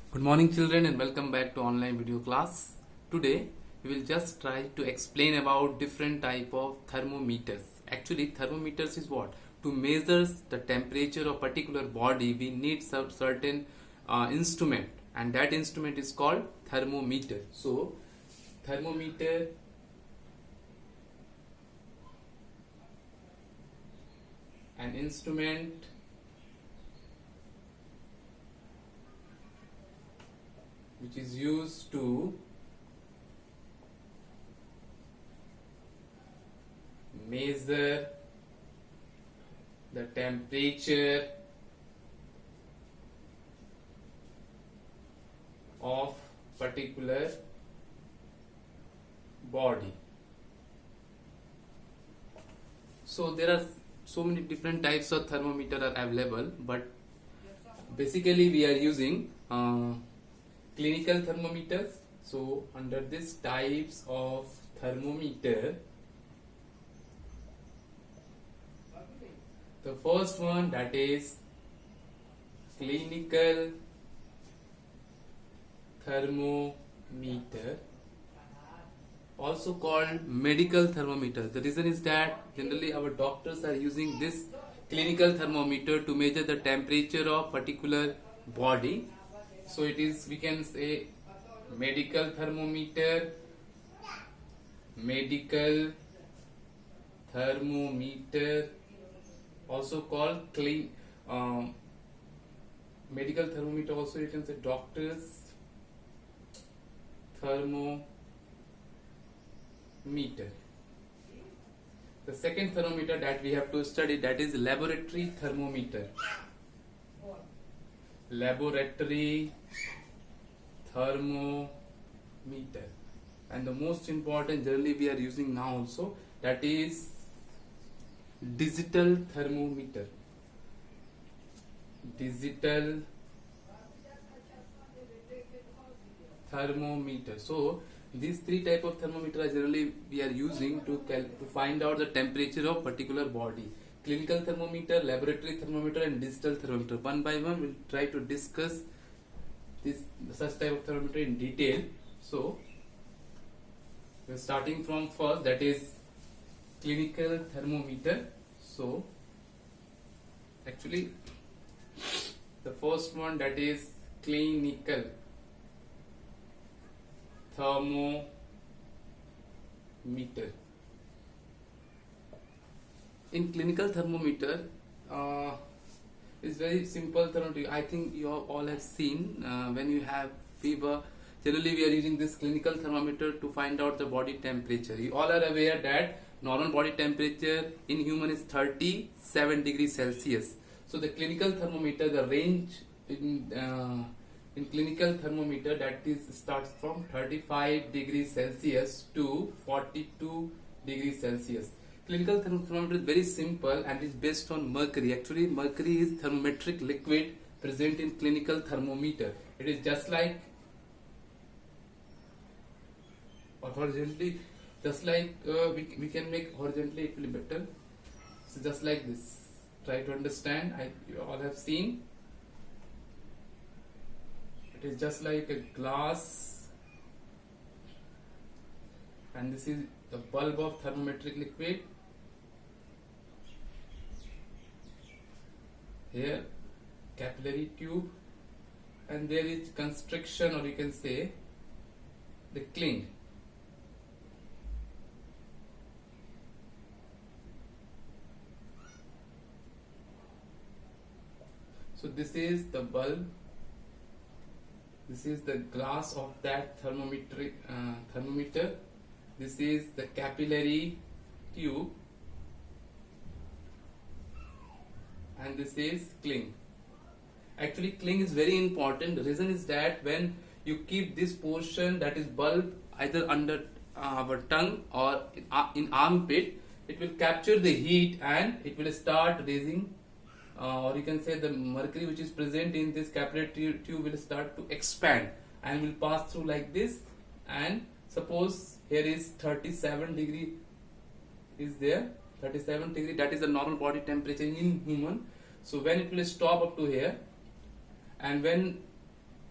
Good morning children and welcome back to online video class. Today we will just try to explain about different type of thermometers. Actually thermometers is what? To measure the temperature of particular body we need some certain instrument, and that instrument is called thermometer. So thermometer an instrument which is used to measure the temperature of particular body. So there are so many different types of thermometer are available, but basically we are using clinical thermometers. So under this types of thermometer, the first one, that is clinical thermometer, also called medical thermometer. The reason is that generally our doctors are using this clinical thermometer to measure the temperature of particular body. So it is, we can say, medical thermometer, also called medical thermometer, also you can say doctor's thermometer. The second thermometer that we have to study, that is laboratory thermometer. Laboratory thermometer. And the most important, generally we are using now also, that is digital thermometer. Digital thermometer. So these three type of thermometer are generally we are using to find out the temperature of particular body. Clinical thermometer, laboratory thermometer, and digital thermometer. One by one we'll try to discuss this such type of thermometer in detail. So we're starting from first, that is clinical thermometer. So actually the first one, that is clinical thermometer. In clinical thermometer, it's very simple thermometer. I think you all have seen when you have fever. Generally, we are using this clinical thermometer to find out the body temperature. You all are aware that normal body temperature in human is 37 degrees Celsius. So the clinical thermometer, the range in clinical thermometer, that is starts from 35 degrees Celsius to 42 degrees Celsius. Clinical thermometer is very simple and is based on mercury. Actually, mercury is thermometric liquid present in clinical thermometer. It is just like horizontally, just like we can make horizontally, it will be better. So just like this. Try to understand. You all have seen. It is just like a glass, and this is the bulb of thermometric liquid. Here capillary tube, and there is constriction, or you can say the cling. So this is the bulb, this is the glass of that thermometer, this is the capillary tube, and this is cling. Actually, cling is very important. The reason is that when you keep this portion, that is bulb, either under our tongue or in armpit, it will capture the heat and it will start raising, or you can say the mercury which is present in this capillary tube will start to expand and will pass through like this. And suppose here is 37 degree is there, 37 degree, that is the normal body temperature in human. So when it will stop up to here, and when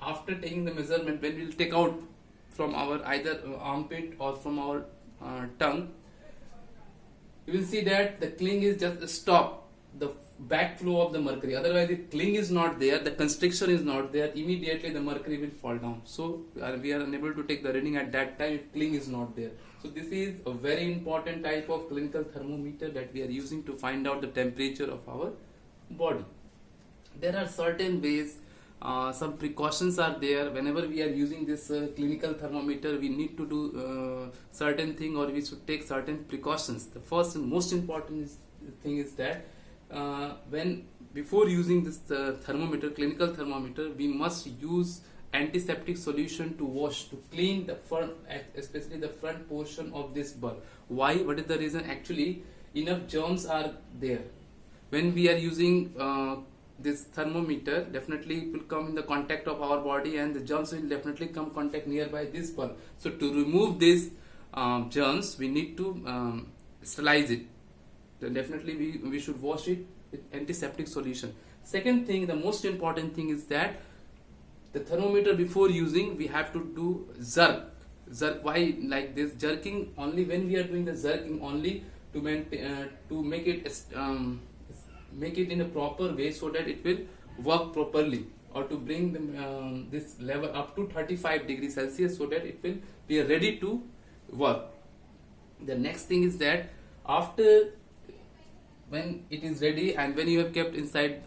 after taking the measurement, when we'll take out from our either armpit or from our tongue, you will see that the cling is just stop the backflow of the mercury. Otherwise, if cling is not there, the constriction is not there, immediately the mercury will fall down. So we are unable to take the reading at that time if cling is not there. So this is a very important type of clinical thermometer that we are using to find out the temperature of our body. There are certain ways, some precautions are there. Whenever we are using this clinical thermometer, we need to do certain thing, or we should take certain precautions. The first and most important thing is that before using this thermometer, clinical thermometer, we must use antiseptic solution to wash, to clean the front, especially the front portion of this bulb. Why? What is the reason? Actually, enough germs are there. When we are using this thermometer, definitely it will come in the contact of our body, and the germs will definitely come contact nearby this bulb. So to remove these germs, we need to sterilize it. Then definitely we should wash it with antiseptic solution. Second thing, the most important thing is that the thermometer, before using, we have to do jerk. Why like this? Jerking only when we are doing the jerking only to make it in a proper way, so that it will work properly, or to bring this level up to 35 degrees Celsius, so that it will be ready to work. The next thing is that after, when it is ready and when you have kept inside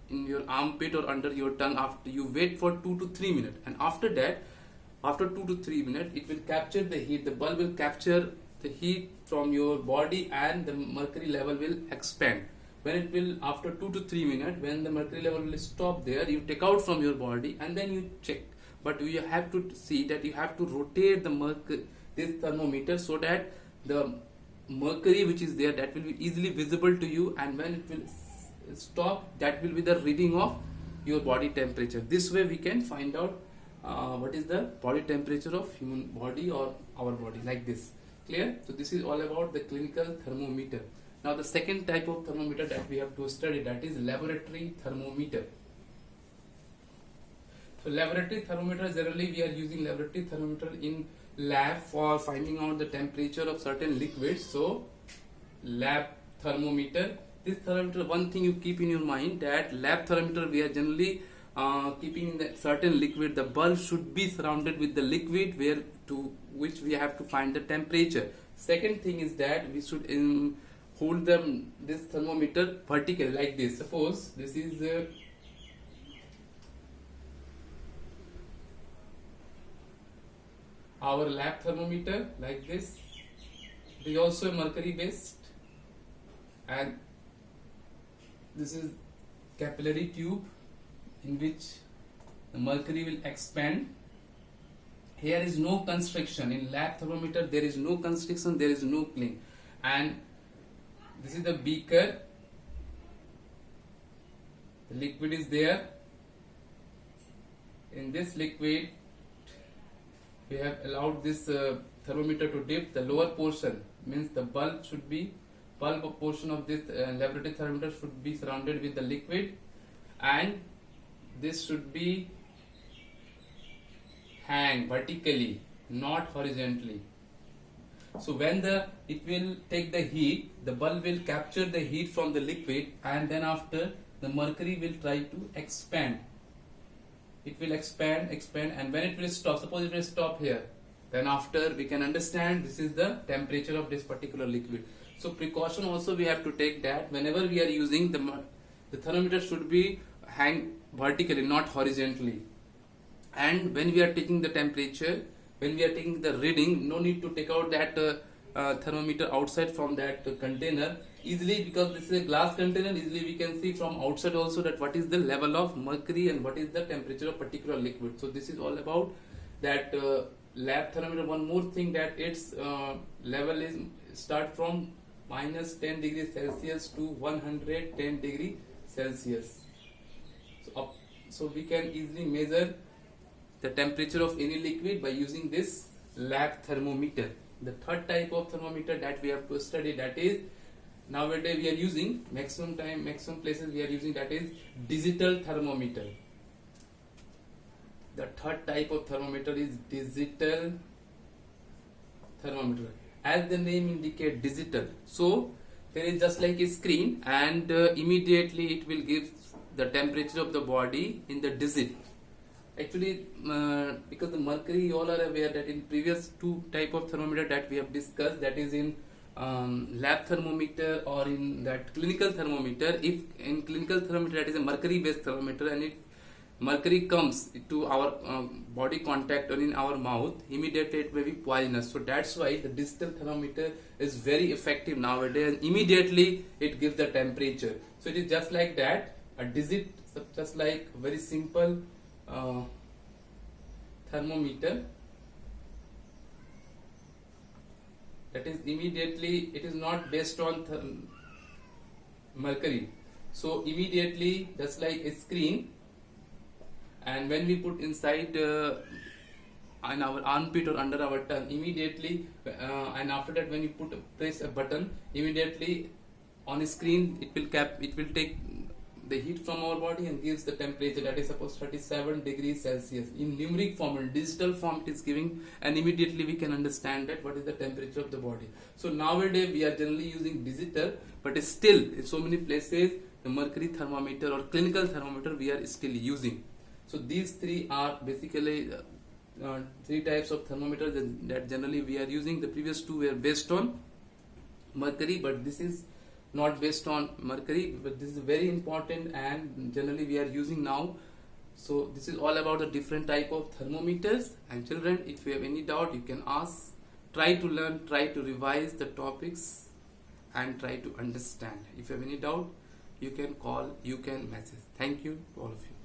in your armpit or under your tongue, after you wait for 2 to 3 minutes, and after that, after 2 to 3 minutes, it will capture the heat. The bulb will capture the heat from your body, and the mercury level will expand. When it will, after 2 to 3 minutes, when the mercury level will stop there, you take out from your body and then you check. But you have to see that you have to rotate this thermometer, so that the mercury which is there, that will be easily visible to you, and when it will stop, that will be the reading of your body temperature. This way we can find out what is the body temperature of human body or our body, like this. Clear? So this is all about the clinical thermometer. Now the second type of thermometer that we have to study, that is laboratory thermometer. So laboratory thermometer, generally we are using laboratory thermometer in lab for finding out the temperature of certain liquids. So lab thermometer. This thermometer, one thing you keep in your mind, that lab thermometer we are generally keeping in that certain liquid. The bulb should be surrounded with the liquid which we have to find the temperature. Second thing is that we should hold this thermometer vertically, like this. Suppose this is our lab thermometer, like this. It is also mercury based, and this is capillary tube in which the mercury will expand. Here is no constriction. In lab thermometer there is no constriction, there is no cling. And this is the beaker. The liquid is there. In this liquid we have allowed this thermometer to dip. The lower portion means the bulb portion of this laboratory thermometer should be surrounded with the liquid, and this should be hang vertically, not horizontally. So when it will take the heat, the bulb will capture the heat from the liquid, and then after the mercury will try to expand. It will expand, and when it will stop, suppose it will stop here, then after we can understand this is the temperature of this particular liquid. So precaution also we have to take, that whenever we are using the thermometer should be hang vertically, not horizontally. And when we are taking the temperature, when we are taking the reading, no need to take out that thermometer outside from that container easily, because this is a glass container. Easily we can see from outside also that what is the level of mercury and what is the temperature of particular liquid. So this is all about that lab thermometer. One more thing, that its level is start from minus 10 degrees Celsius to 110 degrees Celsius. So we can easily measure the temperature of any liquid by using this lab thermometer. The third type of thermometer that we have to study, that is nowadays we are using, maximum places we are using, that is digital thermometer. The third type of thermometer is digital thermometer. As the name indicates, digital. So there is just like a screen, and immediately it will give the temperature of the body in the digit. Actually, because the mercury, you all are aware that in previous two type of thermometer that we have discussed, that is in lab thermometer or in that clinical thermometer. If in clinical thermometer, that is a mercury based thermometer, and if mercury comes to our body contact or in our mouth, immediately it may be poisonous. So that's why the digital thermometer is very effective nowadays, and immediately it gives the temperature. So it is just like that, a digit, just like very simple thermometer, that is immediately, it is not based on mercury. So immediately, just like a screen, and when we put inside in our armpit or under our tongue, immediately, and after that when you press a button, immediately on a screen it will take the heat from our body and gives the temperature, that is suppose 37 degrees Celsius. In numeric form, in digital form it is giving, and immediately we can understand that what is the temperature of the body. So nowadays we are generally using digital, but still in so many places the mercury thermometer or clinical thermometer we are still using. So these three are basically three types of thermometers that generally we are using. The previous two were based on mercury, but this is not based on mercury, but this is very important and generally we are using now. So this is all about the different type of thermometers. And children, if you have any doubt, you can ask, try to learn, try to revise the topics and try to understand. If you have any doubt, you can call, you can message. Thank you to all of you.